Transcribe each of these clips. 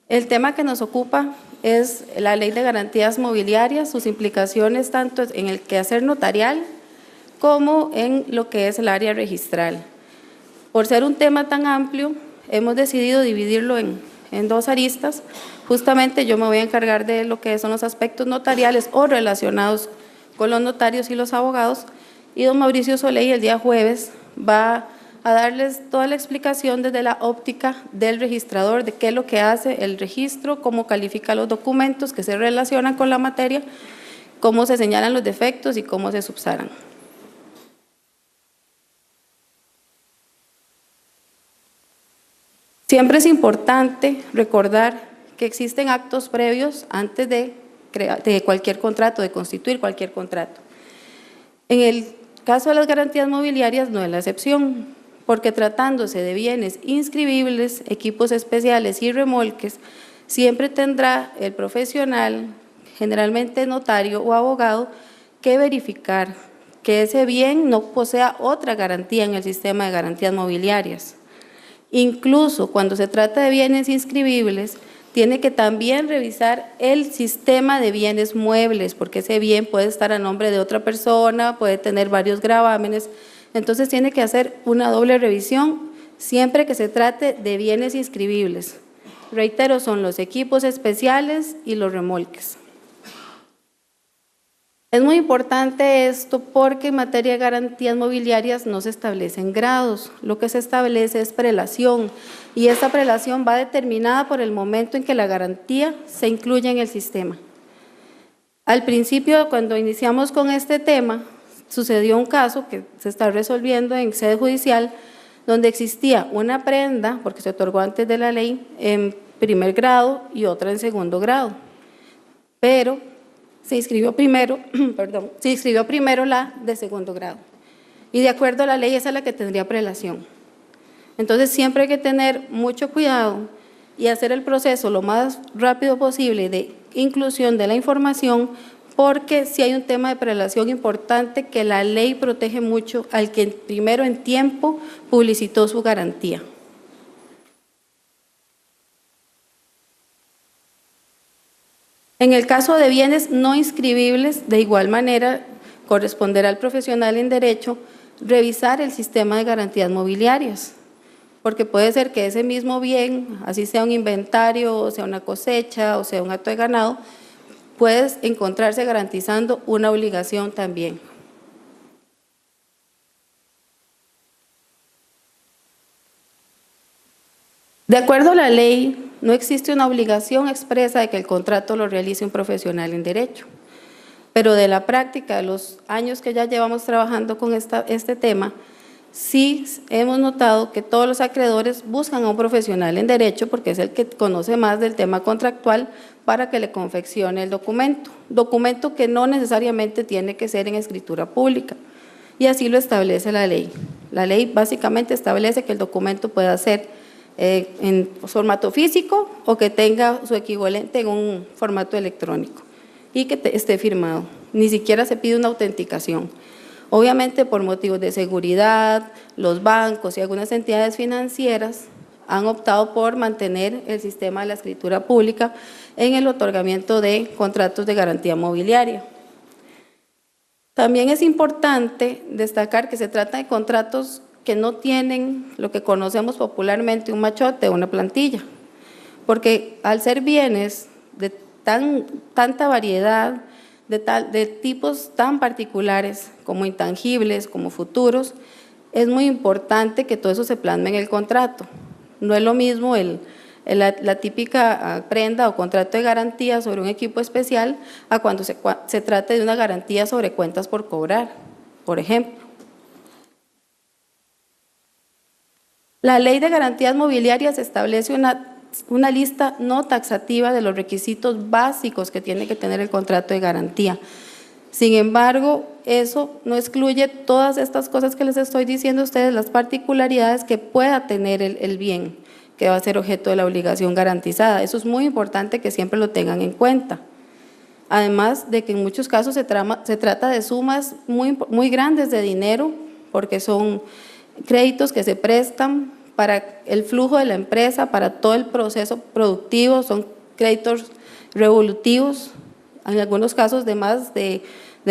El tema que nos ocupa es la Ley de Garantías Mobiliarias, sus implicaciones tanto en el quehacer notarial como en lo que es el área registral. Por ser un tema tan amplio, hemos decidido dividirlo en dos aristas. Justamente yo me voy a encargar de lo que son los aspectos notariales o relacionados con los notarios y los abogados, y don Mauricio Soleil el día jueves va a darles toda la explicación desde la óptica del registrador, de qué es lo que hace el registro, cómo califica los documentos que se relacionan con la materia, cómo se señalan los defectos y cómo se subsanan. Siempre es importante recordar que existen actos previos antes de cualquier contrato, de constituir cualquier contrato. En el caso de las garantías mobiliarias no es la excepción, porque tratándose de bienes inscribibles, equipos especiales y remolques, siempre tendrá el profesional, generalmente notario o abogado, que verificar que ese bien no posea otra garantía en el sistema de garantías mobiliarias. Incluso cuando se trata de bienes inscribibles, tiene que también revisar el sistema de bienes muebles, porque ese bien puede estar a nombre de otra persona, puede tener varios gravámenes, entonces tiene que hacer una doble revisión siempre que se trate de bienes inscribibles. Reitero, son los equipos especiales y los remolques. Es muy importante esto porque en materia de garantías mobiliarias no se establecen grados, lo que se establece es prelación, y esta prelación va determinada por el momento en que la garantía se incluye en el sistema. Al principio, cuando iniciamos con este tema, sucedió un caso que se está resolviendo en sede judicial, donde existía una prenda, porque se otorgó antes de la ley, en primer grado y otra en segundo grado, pero se inscribió primero la de segundo grado, y de acuerdo a la ley esa es la que tendría prelación. Entonces siempre hay que tener mucho cuidado y hacer el proceso lo más rápido posible de inclusión de la información, porque si hay un tema de prelación importante que la ley protege mucho al que primero en tiempo publicitó su garantía. En el caso de bienes no inscribibles, de igual manera, corresponderá al profesional en derecho revisar el sistema de garantías mobiliarias, porque puede ser que ese mismo bien, así sea un inventario, o sea una cosecha, o sea un acto de ganado, puede encontrarse garantizando una obligación también. De acuerdo a la ley, no existe una obligación expresa de que el contrato lo realice un profesional en derecho, pero de la práctica, de los años que ya llevamos trabajando con este tema, sí hemos notado que todos los acreedores buscan a un profesional en derecho porque es el que conoce más del tema contractual para que le confeccione el documento que no necesariamente tiene que ser en escritura pública, y así lo establece la ley. La ley básicamente establece que el documento pueda ser en formato físico o que tenga su equivalente en un formato electrónico y que esté firmado. Ni siquiera se pide una autenticación. Obviamente por motivos de seguridad, los bancos y algunas entidades financieras han optado por mantener el sistema de la escritura pública en el otorgamiento de contratos de garantía mobiliaria. También es importante destacar que se trata de contratos que no tienen lo que conocemos popularmente un machote o una plantilla, porque al ser bienes de tanta variedad, de tipos tan particulares como intangibles, como futuros, es muy importante que todo eso se plasme en el contrato. No es lo mismo la típica prenda o contrato de garantía sobre un equipo especial a cuando se trate de una garantía sobre cuentas por cobrar, por ejemplo. La Ley de Garantías Mobiliarias establece una lista no taxativa de los requisitos básicos que tiene que tener el contrato de garantía. Sin embargo, eso no excluye todas estas cosas que les estoy diciendo a ustedes, las particularidades que pueda tener el bien que va a ser objeto de la obligación garantizada. Eso es muy importante que siempre lo tengan en cuenta. Además de que en muchos casos se trata de sumas muy grandes de dinero, porque son créditos que se prestan para el flujo de la empresa, para todo el proceso productivo, son créditos revolutivos, en algunos casos de más de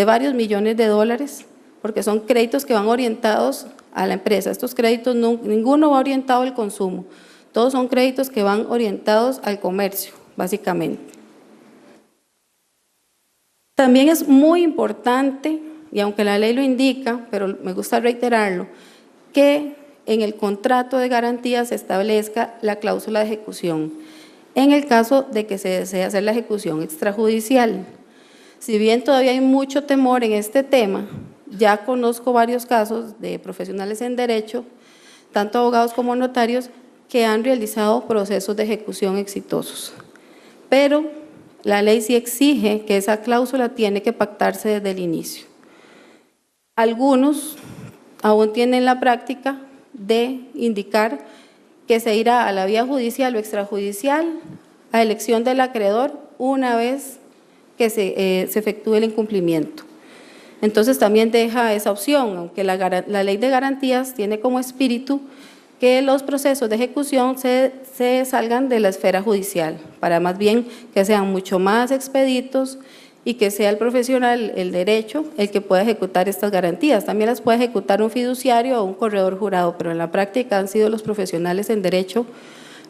varios millones de dólares, porque son créditos que van orientados a la empresa. Estos créditos ninguno va orientado al consumo, todos son créditos que van orientados al comercio, básicamente. También es muy importante, y aunque la ley lo indica, pero me gusta reiterarlo, que en el contrato de garantía se establezca la cláusula de ejecución, en el caso de que se desee hacer la ejecución extrajudicial. Si bien todavía hay mucho temor en este tema, ya conozco varios casos de profesionales en derecho, tanto abogados como notarios, que han realizado procesos de ejecución exitosos. Pero la ley sí exige que esa cláusula tiene que pactarse desde el inicio. Algunos aún tienen la práctica de indicar que se irá a la vía judicial o extrajudicial a elección del acreedor una vez que se efectúe el incumplimiento. Entonces también deja esa opción, aunque la ley de garantías tiene como espíritu que los procesos de ejecución se salgan de la esfera judicial, para más bien que sean mucho más expeditos y que sea el profesional, el derecho, el que pueda ejecutar estas garantías. También las puede ejecutar un fiduciario o un corredor jurado, pero en la práctica han sido los profesionales en derecho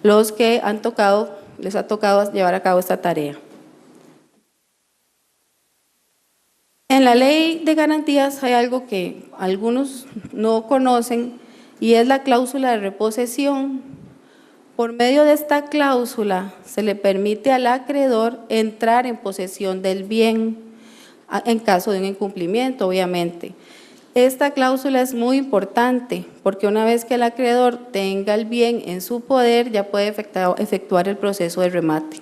los que les ha tocado llevar a cabo esta tarea. En la ley de garantías hay algo que algunos no conocen y es la cláusula de reposesión. Por medio de esta cláusula se le permite al acreedor entrar en posesión del bien en caso de un incumplimiento, obviamente. Esta cláusula es muy importante porque una vez que el acreedor tenga el bien en su poder ya puede efectuar el proceso de remate.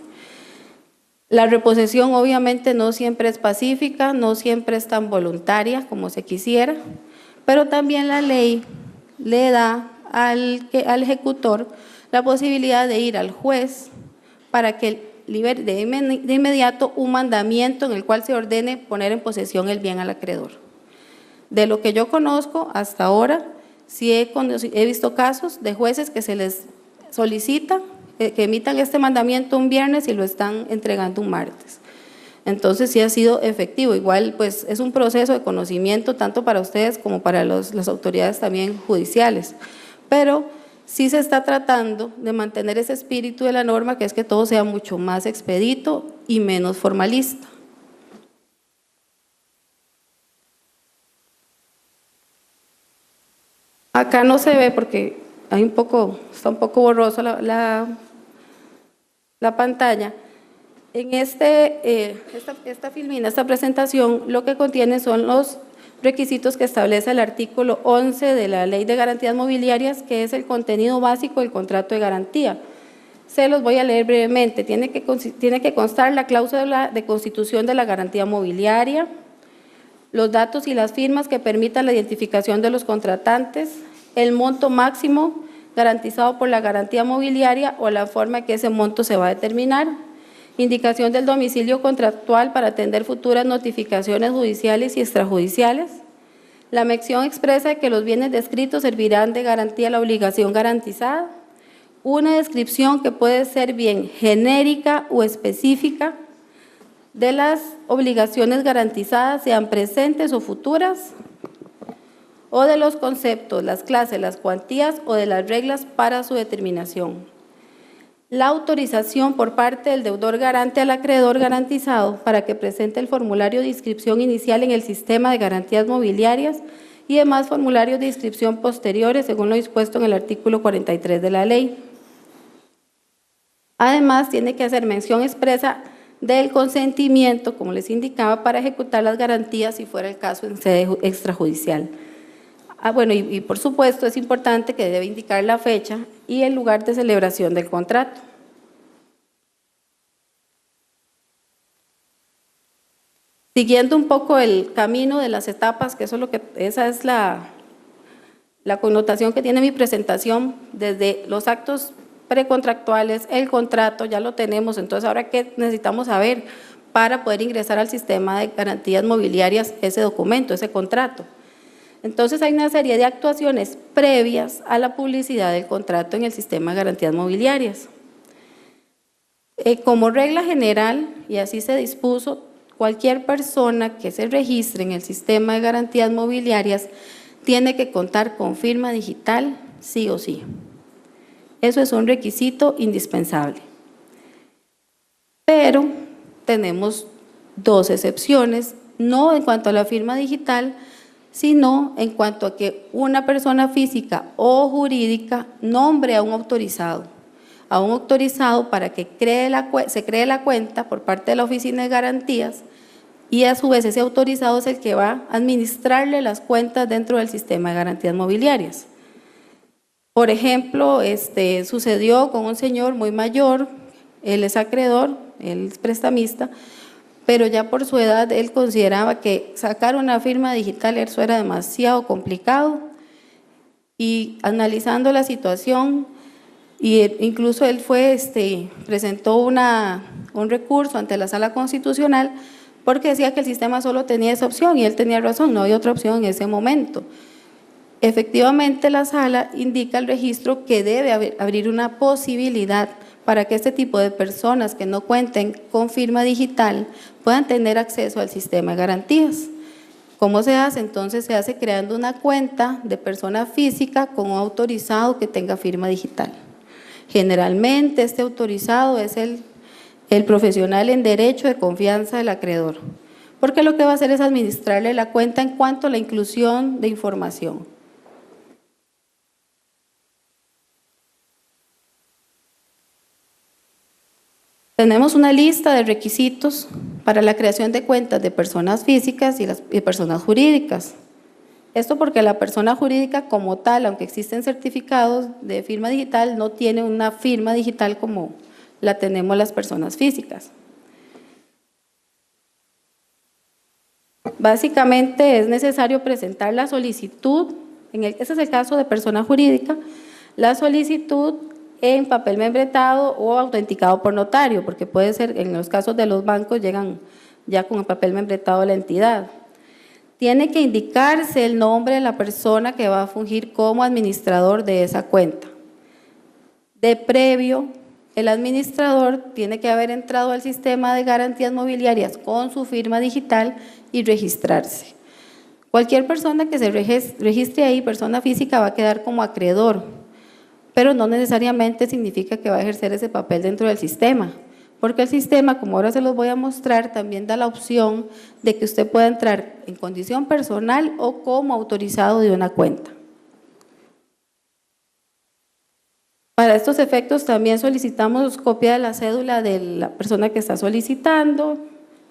La reposesión obviamente no siempre es pacífica, no siempre es tan voluntaria como se quisiera, pero también la ley le da al ejecutor la posibilidad de ir al juez para que libere de inmediato un mandamiento en el cual se ordene poner en posesión el bien al acreedor. De lo que yo conozco hasta ahora, sí he visto casos de jueces que se les solicita que emitan este mandamiento un viernes y lo están entregando un martes. Entonces sí ha sido efectivo. Igual pues es un proceso de conocimiento tanto para ustedes como para las autoridades también judiciales, pero sí se está tratando de mantener ese espíritu de la norma, que es que todo sea mucho más expedito y menos formalista. Acá no se ve porque está un poco borroso la pantalla. En esta filmina, esta presentación, lo que contiene son los requisitos que establece el artículo 11 de la Ley de Garantías Mobiliarias, que es el contenido básico del contrato de garantía. Se los voy a leer brevemente. Tiene que constar la cláusula de constitución de la garantía mobiliaria, los datos y las firmas que permitan la identificación de los contratantes, el monto máximo garantizado por la garantía mobiliaria o la forma en que ese monto se va a determinar, indicación del domicilio contractual para atender futuras notificaciones judiciales y extrajudiciales, la mención expresa de que los bienes descritos servirán de garantía a la obligación garantizada, una descripción que puede ser bien genérica o específica de las obligaciones garantizadas, sean presentes o futuras, o de los conceptos, las clases, las cuantías o de las reglas para su determinación. La autorización por parte del deudor garante al acreedor garantizado para que presente el formulario de inscripción inicial en el sistema de garantías mobiliarias y demás formularios de inscripción posteriores según lo dispuesto en el artículo 43 de la ley. Además, tiene que hacer mención expresa del consentimiento, como les indicaba, para ejecutar las garantías si fuera el caso en sede extrajudicial. Bueno, y por supuesto es importante que debe indicar la fecha y el lugar de celebración del contrato. Siguiendo un poco el camino de las etapas, que esa es la connotación que tiene mi presentación, desde los actos precontractuales, el contrato, ya lo tenemos, entonces ahora ¿qué necesitamos saber para poder ingresar al sistema de garantías mobiliarias ese documento, ese contrato? Entonces hay una serie de actuaciones previas a la publicidad del contrato en el sistema de garantías mobiliarias. Como regla general, y así se dispuso, cualquier persona que se registre en el sistema de garantías mobiliarias tiene que contar con firma digital sí o sí. Eso es un requisito indispensable. Pero tenemos dos excepciones, no en cuanto a la firma digital, sino en cuanto a que una persona física o jurídica nombre a un autorizado para que se cree la cuenta por parte de la Oficina de Garantías, y a su vez ese autorizado es el que va a administrarle las cuentas dentro del sistema de garantías mobiliarias. Por ejemplo, sucedió con un señor muy mayor, él es acreedor, él es prestamista, pero ya por su edad él consideraba que sacar una firma digital eso era demasiado complicado, y analizando la situación, incluso él presentó un recurso ante la Sala Constitucional porque decía que el sistema solo tenía esa opción, y él tenía razón, no había otra opción en ese momento. Efectivamente, la Sala indica al registro que debe abrir una posibilidad para que este tipo de personas que no cuenten con firma digital puedan tener acceso al sistema de garantías. ¿Cómo se hace? Entonces se hace creando una cuenta de persona física con un autorizado que tenga firma digital. Generalmente este autorizado es el profesional en derecho de confianza del acreedor, porque lo que va a hacer es administrarle la cuenta en cuanto a la inclusión de información. Tenemos una lista de requisitos para la creación de cuentas de personas físicas y personas jurídicas. Esto porque la persona jurídica como tal, aunque existen certificados de firma digital, no tiene una firma digital como la tenemos las personas físicas. Básicamente es necesario presentar la solicitud, ese es el caso de persona jurídica, la solicitud en papel membretado o autenticado por notario, porque puede ser, en los casos de los bancos llegan ya con el papel membretado de la entidad. Tiene que indicarse el nombre de la persona que va a fungir como administrador de esa cuenta. De previo, el administrador tiene que haber entrado al sistema de garantías mobiliarias con su firma digital y registrarse. Cualquier persona que se registre ahí, persona física, va a quedar como acreedor, pero no necesariamente significa que va a ejercer ese papel dentro del sistema, porque el sistema, como ahora se los voy a mostrar, también da la opción de que usted pueda entrar en condición personal o como autorizado de una cuenta. Para estos efectos también solicitamos copia de la cédula de la persona que está solicitando,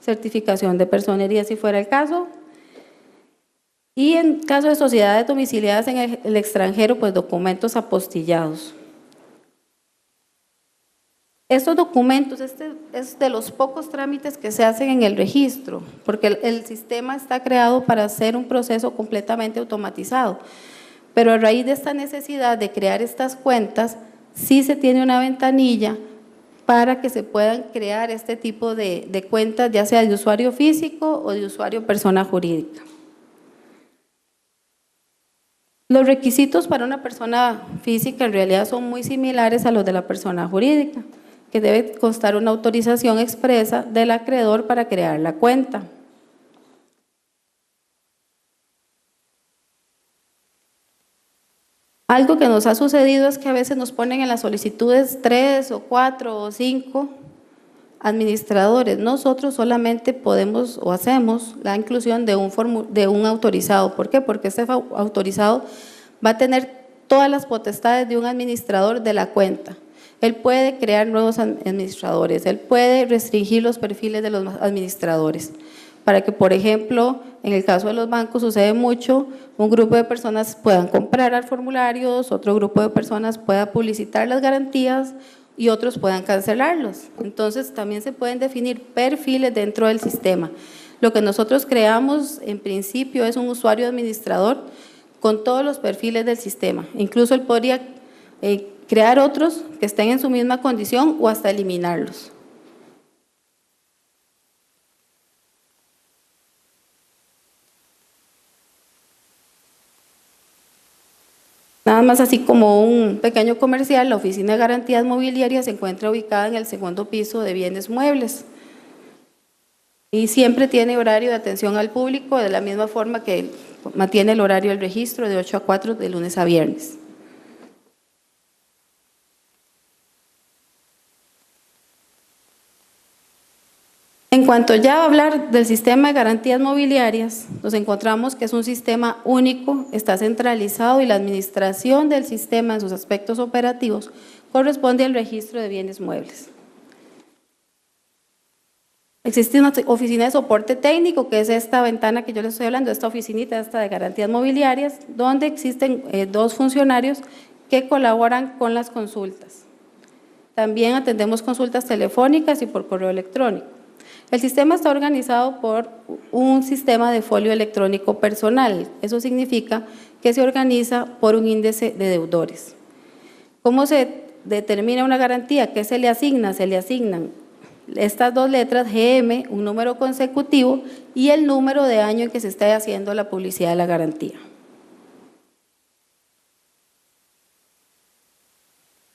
certificación de personería si fuera el caso, y en caso de sociedades domiciliadas en el extranjero, pues documentos apostillados. Estos documentos, es de los pocos trámites que se hacen en el registro, porque el sistema está creado para hacer un proceso completamente automatizado, pero a raíz de esta necesidad de crear estas cuentas, sí se tiene una ventanilla para que se puedan crear este tipo de cuentas, ya sea de usuario físico o de usuario persona jurídica. Los requisitos para una persona física en realidad son muy similares a los de la persona jurídica, que debe constar una autorización expresa del acreedor para crear la cuenta. Algo que nos ha sucedido es que a veces nos ponen en las solicitudes 3 o 4 o 5 administradores. Nosotros solamente podemos o hacemos la inclusión de un autorizado. ¿Por qué? Porque este autorizado va a tener todas las potestades de un administrador de la cuenta. Él puede crear nuevos administradores, él puede restringir los perfiles de los administradores, para que, por ejemplo, en el caso de los bancos sucede mucho, un grupo de personas puedan comprar formularios, otro grupo de personas pueda publicitar las garantías y otros puedan cancelarlos. Entonces también se pueden definir perfiles dentro del sistema. Lo que nosotros creamos en principio es un usuario administrador con todos los perfiles del sistema. Incluso él podría crear otros que estén en su misma condición o hasta eliminarlos. Nada más así como un pequeño comercial, la Oficina de Garantías Mobiliarias se encuentra ubicada en el segundo piso de Bienes Muebles y siempre tiene horario de atención al público de la misma forma que mantiene el horario del registro de 8 a 4 de lunes a viernes. En cuanto ya a hablar del sistema de garantías mobiliarias, nos encontramos que es un sistema único, está centralizado y la administración del sistema en sus aspectos operativos corresponde al registro de bienes muebles. Existe una oficina de soporte técnico, que es esta ventana que yo les estoy hablando, esta oficinita esta de garantías mobiliarias, donde existen dos funcionarios que colaboran con las consultas. También atendemos consultas telefónicas y por correo electrónico. El sistema está organizado por un sistema de folio electrónico personal. Eso significa que se organiza por un índice de deudores. ¿Cómo se determina una garantía? ¿Qué se le asigna? Se le asignan estas dos letras, GM, un número consecutivo y el número de año en que se esté haciendo la publicidad de la garantía.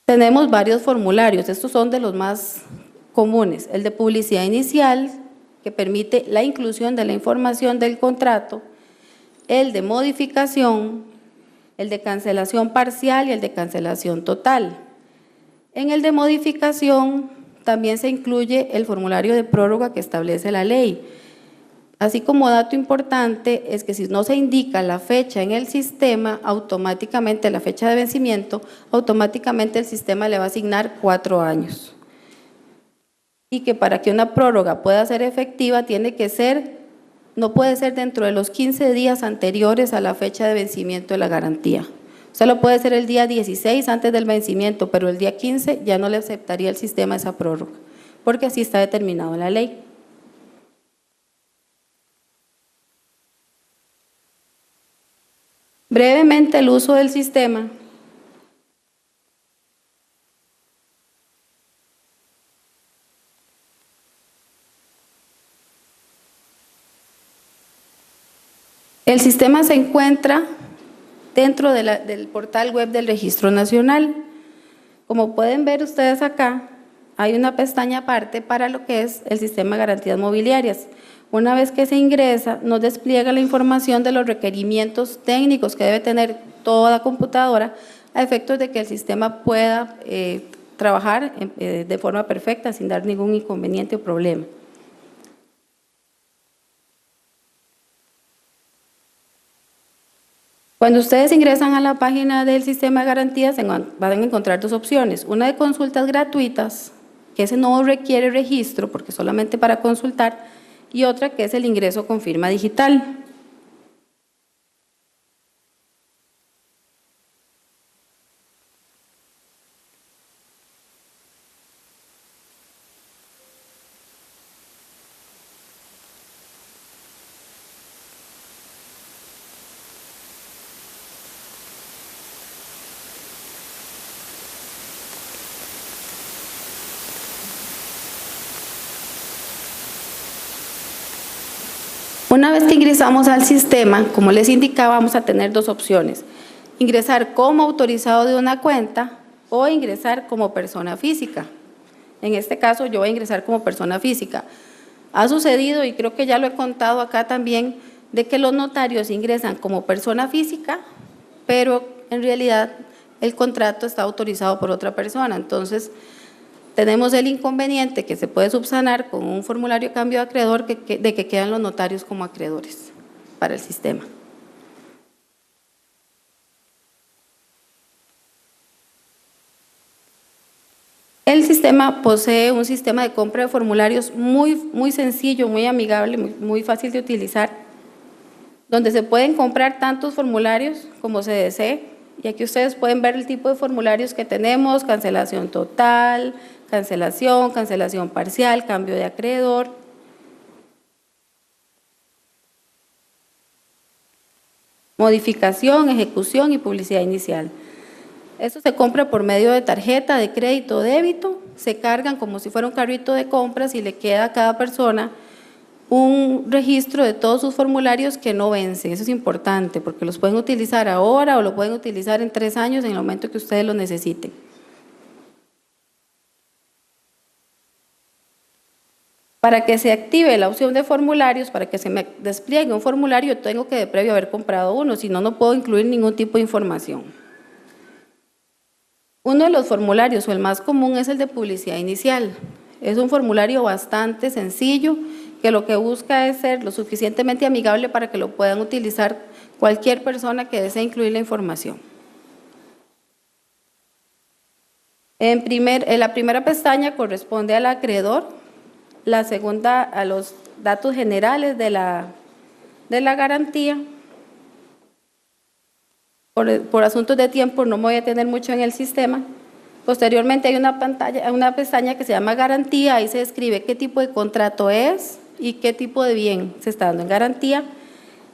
Tenemos varios formularios, estos son de los más comunes. El de publicidad inicial, que permite la inclusión de la información del contrato, el de modificación, el de cancelación parcial y el de cancelación total. En el de modificación también se incluye el formulario de prórroga que establece la ley. Así como dato importante es que si no se indica la fecha en el sistema, automáticamente la fecha de vencimiento, automáticamente el sistema le va a asignar 4 años. Y que para que una prórroga pueda ser efectiva no puede ser dentro de los 15 días anteriores a la fecha de vencimiento de la garantía. Solo puede ser el día 16 antes del vencimiento, pero el día 15 ya no le aceptaría el sistema esa prórroga, porque así está determinado en la ley. Brevemente, el uso del sistema. El sistema se encuentra dentro del portal web del Registro Nacional. Como pueden ver ustedes acá, hay una pestaña aparte para lo que es el sistema de garantías mobiliarias. Una vez que se ingresa, nos despliega la información de los requerimientos técnicos que debe tener toda computadora a efectos de que el sistema pueda trabajar de forma perfecta sin dar ningún inconveniente o problema. Cuando ustedes ingresan a la página del sistema de garantías van a encontrar dos opciones, una de consultas gratuitas, que ese no requiere registro porque solamente para consultar, y otra que es el ingreso con firma digital. Una vez que ingresamos al sistema, como les indicaba, vamos a tener dos opciones: ingresar como autorizado de una cuenta o ingresar como persona física. En este caso yo voy a ingresar como persona física. Ha sucedido, y creo que ya lo he contado acá también, de que los notarios ingresan como persona física, pero en realidad el contrato está autorizado por otra persona. Entonces, tenemos el inconveniente que se puede subsanar con un formulario de cambio de acreedor de que quedan los notarios como acreedores para el sistema. El sistema posee un sistema de compra de formularios muy sencillo, muy amigable, muy fácil de utilizar, donde se pueden comprar tantos formularios como se desee. Y aquí ustedes pueden ver el tipo de formularios que tenemos: cancelación total, cancelación parcial, cambio de acreedor. Modificación, ejecución y publicidad inicial. Esto se compra por medio de tarjeta de crédito o débito, se cargan como si fuera un carrito de compras y le queda a cada persona un registro de todos sus formularios que no vencen. Eso es importante porque los pueden utilizar ahora o lo pueden utilizar en 3 años en el momento que ustedes lo necesiten. Para que se active la opción de formularios, para que se me despliegue un formulario, tengo que de previo haber comprado uno, si no, no puedo incluir ningún tipo de información. Uno de los formularios, o el más común, es el de publicidad inicial. Es un formulario bastante sencillo, que lo que busca es ser lo suficientemente amigable para que lo puedan utilizar cualquier persona que desee incluir la información. En la primera pestaña corresponde al acreedor, la segunda a los datos generales de la garantía. Por asuntos de tiempo no me voy a tener mucho en el sistema. Posteriormente hay una pestaña que se llama garantía, ahí se describe qué tipo de contrato es y qué tipo de bien se está dando en garantía.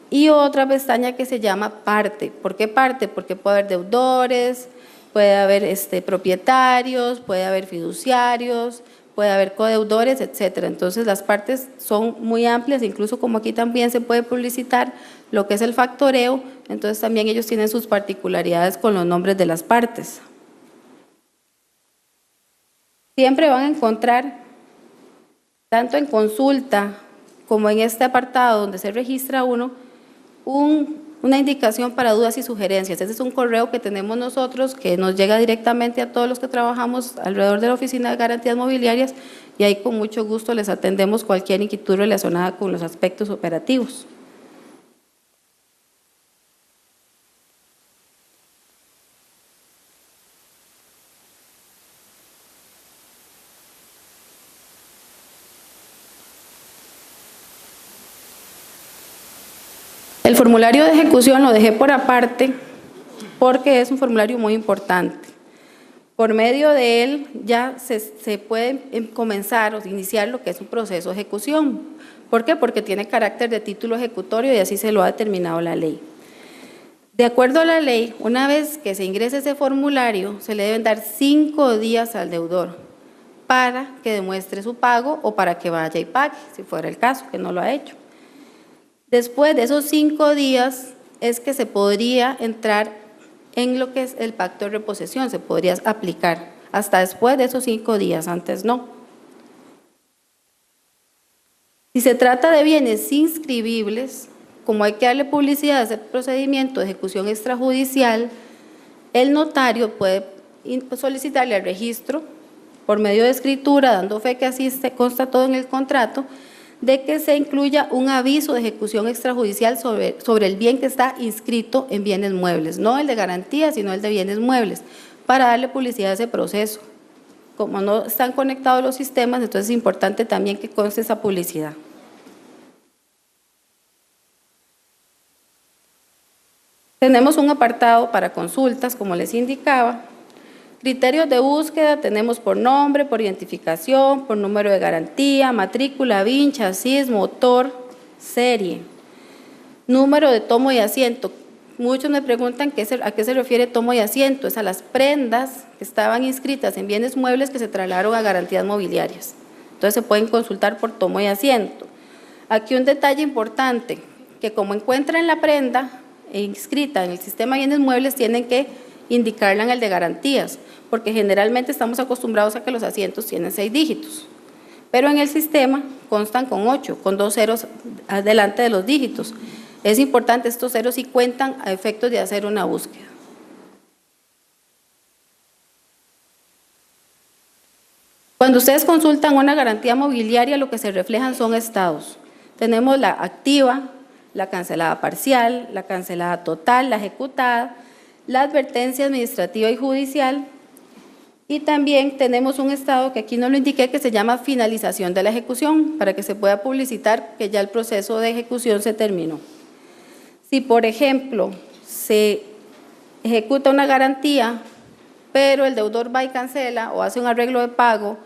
Y otra pestaña que se llama parte. ¿Por qué parte? Porque puede haber deudores, puede haber propietarios, puede haber fiduciarios, puede haber codeudores, etcétera. Entonces las partes son muy amplias, incluso como aquí también se puede publicitar lo que es el factoreo, entonces también ellos tienen sus particularidades con los nombres de las partes. Siempre van a encontrar, tanto en consulta como en este apartado donde se registra uno, una indicación para dudas y sugerencias. Ese es un correo que tenemos nosotros que nos llega directamente a todos los que trabajamos alrededor de la Oficina de Garantías Mobiliarias y ahí con mucho gusto les atendemos cualquier inquietud relacionada con los aspectos operativos. El formulario de ejecución lo dejé por aparte porque es un formulario muy importante. Por medio de él ya se puede comenzar o iniciar lo que es un proceso de ejecución. ¿Por qué? Porque tiene carácter de título ejecutorio y así se lo ha determinado la ley. De acuerdo a la ley, una vez que se ingrese ese formulario, se le deben dar 5 días al deudor para que demuestre su pago o para que vaya y pague, si fuera el caso, que no lo ha hecho. Después de esos 5 días es que se podría entrar en lo que es el pacto de reposesión, se podría aplicar hasta después de esos 5 días, antes no. Si se trata de bienes inscribibles, como hay que darle publicidad a ese procedimiento de ejecución extrajudicial, el notario puede solicitarle al registro por medio de escritura, dando fe que así consta todo en el contrato, de que se incluya un aviso de ejecución extrajudicial sobre el bien que está inscrito en bienes muebles, no el de garantía, sino el de bienes muebles, para darle publicidad a ese proceso. Como no están conectados los sistemas, entonces es importante también que conste esa publicidad. Tenemos un apartado para consultas, como les indicaba. Criterios de búsqueda tenemos por nombre, por identificación, por número de garantía, matrícula, VIN, chasis, motor, serie. Número de tomo y asiento. Muchos me preguntan a qué se refiere tomo y asiento. Es a las prendas que estaban inscritas en bienes muebles que se trasladaron a garantías mobiliarias. Entonces se pueden consultar por tomo y asiento. Aquí un detalle importante, que como encuentran la prenda inscrita en el sistema de bienes muebles, tienen que indicarla en el de garantías, porque generalmente estamos acostumbrados a que los asientos tienen 6 dígitos, pero en el sistema constan con 8, con 2 ceros delante de los dígitos. Es importante, estos ceros sí cuentan a efectos de hacer una búsqueda. Cuando ustedes consultan una garantía mobiliaria, lo que se reflejan son estados. Tenemos la activa, la cancelada parcial, la cancelada total, la ejecutada, la advertencia administrativa y judicial, y también tenemos un estado que aquí no lo indiqué, que se llama finalización de la ejecución, para que se pueda publicitar que ya el proceso de ejecución se terminó. Si, por ejemplo, se ejecuta una garantía, pero el deudor va y cancela o hace un arreglo de pago,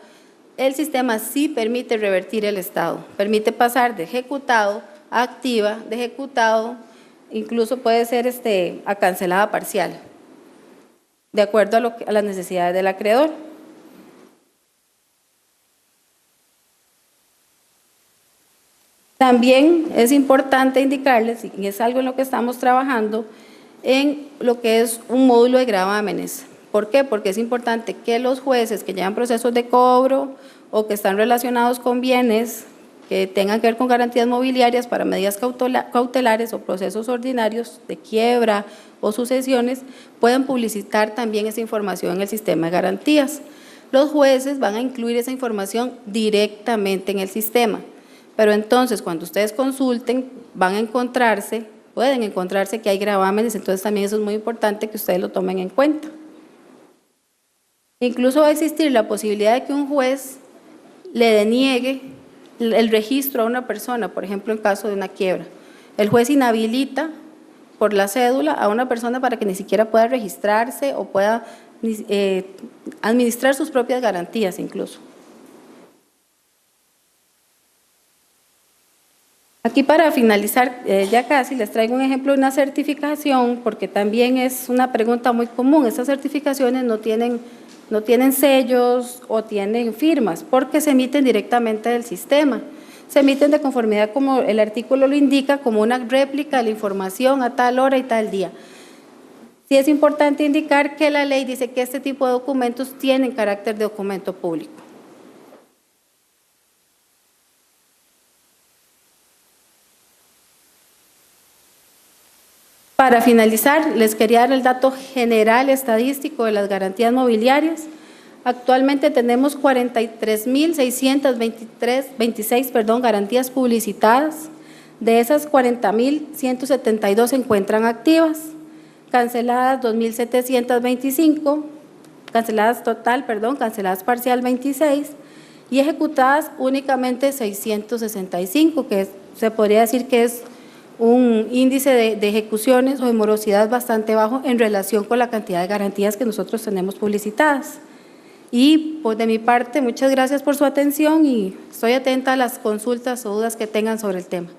el sistema sí permite revertir el estado, permite pasar de ejecutado a activa, de ejecutado, incluso puede ser a cancelada parcial, de acuerdo a las necesidades del acreedor. También es importante indicarles, y es algo en lo que estamos trabajando, en lo que es un módulo de gravámenes. ¿Por qué? Porque es importante que los jueces que llevan procesos de cobro o que están relacionados con bienes que tengan que ver con garantías mobiliarias para medidas cautelares o procesos ordinarios de quiebra o sucesiones, puedan publicitar también esa información en el sistema de garantías. Los jueces van a incluir esa información directamente en el sistema, pero entonces cuando ustedes consulten van a encontrarse, pueden encontrarse que hay gravámenes, entonces también eso es muy importante que ustedes lo tomen en cuenta. Incluso va a existir la posibilidad de que un juez le deniegue el registro a una persona, por ejemplo, en caso de una quiebra. El juez inhabilita por la cédula a una persona para que ni siquiera pueda registrarse o pueda administrar sus propias garantías incluso. Aquí para finalizar, ya casi les traigo un ejemplo de una certificación, porque también es una pregunta muy común. Estas certificaciones no tienen sellos o tienen firmas, porque se emiten directamente del sistema. Se emiten de conformidad, como el artículo lo indica, como una réplica de la información a tal hora y tal día. Sí es importante indicar que la ley dice que este tipo de documentos tienen carácter de documento público. Para finalizar, les quería dar el dato general estadístico de las garantías mobiliarias. Actualmente tenemos 43.626 garantías publicitadas. De esas, 40.172 se encuentran activas, canceladas 2.725, canceladas parcial 26 y ejecutadas únicamente 665, que se podría decir que es un índice de ejecuciones o de morosidad bastante bajo en relación con la cantidad de garantías que nosotros tenemos publicitadas. Y pues de mi parte, muchas gracias por su atención y estoy atenta a las consultas o dudas que tengan sobre el tema.